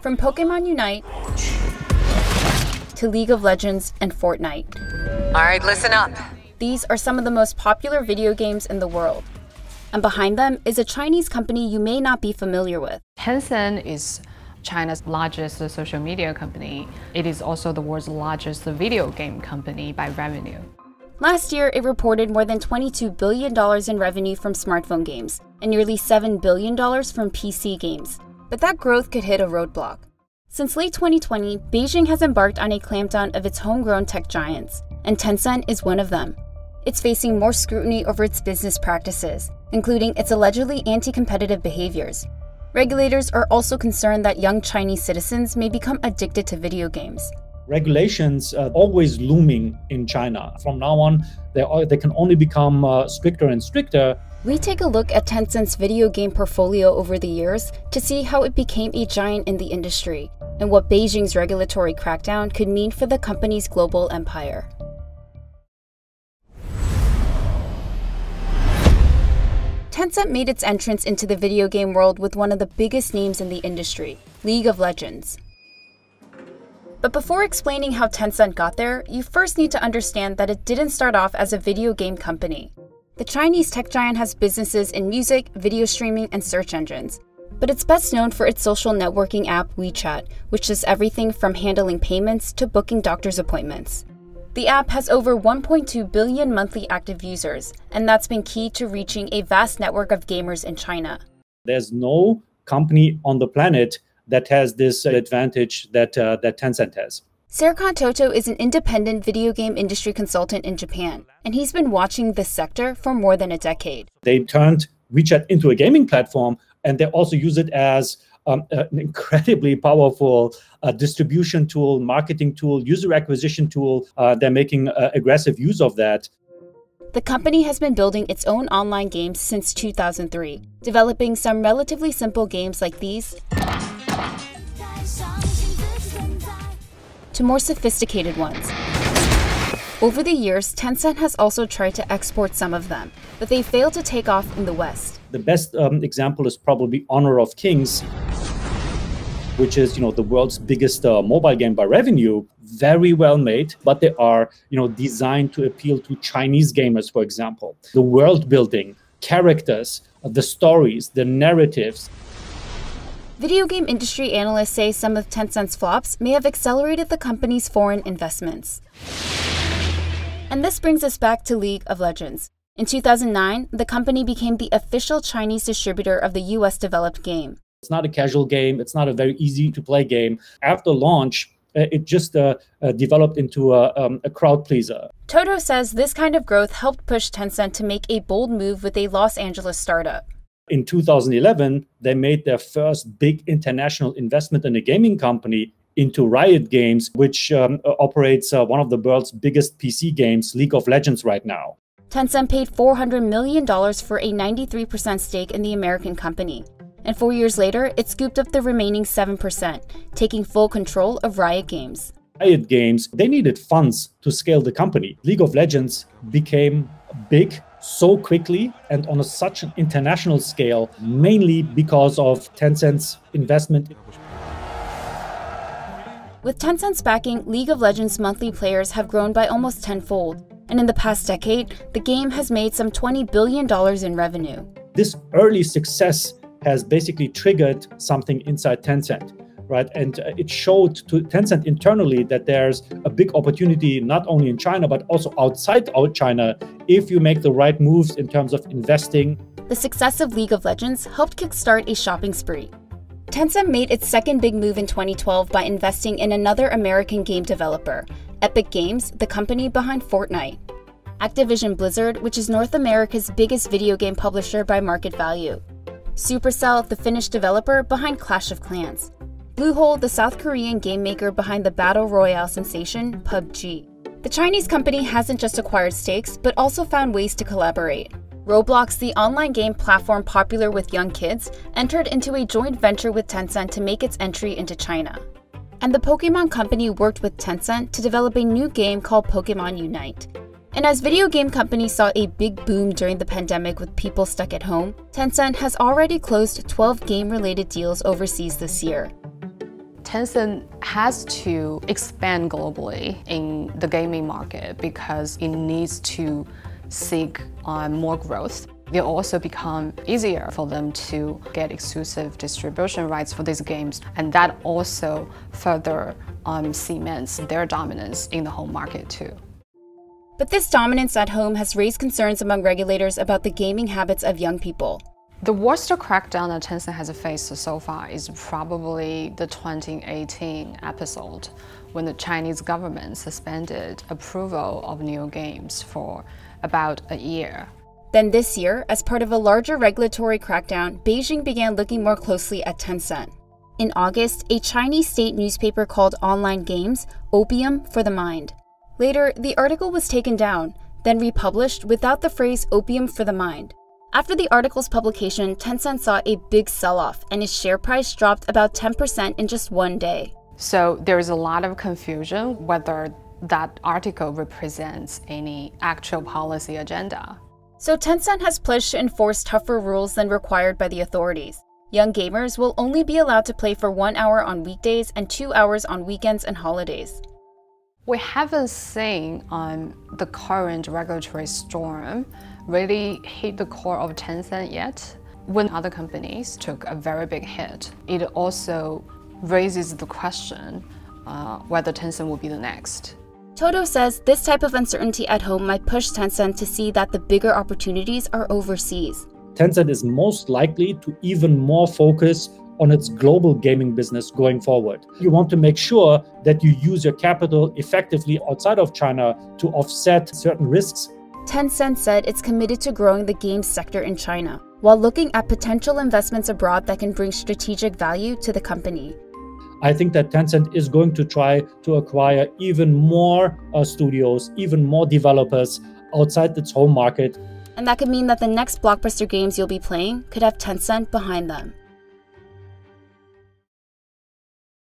From Pokemon Unite to League of Legends and Fortnite. All right, listen up. These are some of the most popular video games in the world. And behind them is a Chinese company you may not be familiar with. Tencent is China's largest social media company. It is also the world's largest video game company by revenue. Last year, it reported more than $22 billion in revenue from smartphone games and nearly $7 billion from PC games. But that growth could hit a roadblock. Since late 2020, Beijing has embarked on a clampdown of its homegrown tech giants, and Tencent is one of them. It's facing more scrutiny over its business practices, including its allegedly anti-competitive behaviors. Regulators are also concerned that young Chinese citizens may become addicted to video games. Regulations are always looming in China. From now on, they can only become stricter and stricter. We take a look at Tencent's video game portfolio over the years to see how it became a giant in the industry and what Beijing's regulatory crackdown could mean for the company's global empire. Tencent made its entrance into the video game world with one of the biggest names in the industry, League of Legends. But before explaining how Tencent got there, you first need to understand that it didn't start off as a video game company. The Chinese tech giant has businesses in music, video streaming, and search engines. But it's best known for its social networking app WeChat, which does everything from handling payments to booking doctor's appointments. The app has over 1.2 billion monthly active users, and that's been key to reaching a vast network of gamers in China. There's no company on the planet that has this advantage that Tencent has. Serkan Toto is an independent video game industry consultant in Japan, and he's been watching this sector for more than a decade. They turned WeChat into a gaming platform, and they also use it as an incredibly powerful distribution tool, marketing tool, user acquisition tool. They're making aggressive use of that. The company has been building its own online games since 2003, developing some relatively simple games like these to more sophisticated ones. Over the years, Tencent has also tried to export some of them, but they failed to take off in the West. The best example is probably Honor of Kings, which is the world's biggest mobile game by revenue. Very well made, but they are designed to appeal to Chinese gamers, for example. The world building, characters, the stories, the narratives. Video game industry analysts say some of Tencent's flops may have accelerated the company's foreign investments. And this brings us back to League of Legends. In 2009, the company became the official Chinese distributor of the US-developed game. It's not a casual game. It's not a very easy-to-play game. After launch, it just developed into a crowd pleaser. Toto says this kind of growth helped push Tencent to make a bold move with a Los Angeles startup. In 2011, they made their first big international investment in a gaming company into Riot Games, which operates one of the world's biggest PC games, League of Legends, right now. Tencent paid $400 million for a 93% stake in the American company. And 4 years later, it scooped up the remaining 7%, taking full control of Riot Games. Riot Games, they needed funds to scale the company. League of Legends became big so quickly and on such an international scale, mainly because of Tencent's investment. With Tencent's backing, League of Legends monthly players have grown by almost tenfold. And in the past decade, the game has made some $20 billion in revenue. This early success has basically triggered something inside Tencent, right? And it showed to Tencent internally that there's a big opportunity not only in China, but also outside China if you make the right moves in terms of investing. The success of League of Legends helped kickstart a shopping spree. Tencent made its second big move in 2012 by investing in another American game developer, Epic Games, the company behind Fortnite. Activision Blizzard, which is North America's biggest video game publisher by market value. Supercell, the Finnish developer behind Clash of Clans. Bluehole, the South Korean game maker behind the battle royale sensation PUBG. The Chinese company hasn't just acquired stakes, but also found ways to collaborate. Roblox, the online game platform popular with young kids, entered into a joint venture with Tencent to make its entry into China. And the Pokemon company worked with Tencent to develop a new game called Pokemon Unite. And as video game companies saw a big boom during the pandemic with people stuck at home, Tencent has already closed 12 game-related deals overseas this year. Tencent has to expand globally in the gaming market because it needs to seek more growth. It also become easier for them to get exclusive distribution rights for these games, and that also further cements their dominance in the home market too. But this dominance at home has raised concerns among regulators about the gaming habits of young people. The worst crackdown that Tencent has faced so far is probably the 2018 episode when the Chinese government suspended approval of new games for about a year. Then this year, as part of a larger regulatory crackdown, Beijing began looking more closely at Tencent. In August, a Chinese state newspaper called online games opium for the mind. Later, the article was taken down, then republished without the phrase opium for the mind. After the article's publication, Tencent saw a big sell-off and its share price dropped about 10% in just one day. So there is a lot of confusion whether that article represents any actual policy agenda. So Tencent has pledged to enforce tougher rules than required by the authorities. Young gamers will only be allowed to play for 1 hour on weekdays and 2 hours on weekends and holidays. We haven't seen the current regulatory storm really hit the core of Tencent yet. When other companies took a very big hit, it also raises the question whether Tencent will be the next. Toto says this type of uncertainty at home might push Tencent to see that the bigger opportunities are overseas. Tencent is most likely to even more focus on its global gaming business going forward. You want to make sure that you use your capital effectively outside of China to offset certain risks. Tencent said it's committed to growing the games sector in China, while looking at potential investments abroad that can bring strategic value to the company. I think that Tencent is going to try to acquire even more studios, even more developers outside its home market. And that could mean that the next blockbuster games you'll be playing could have Tencent behind them.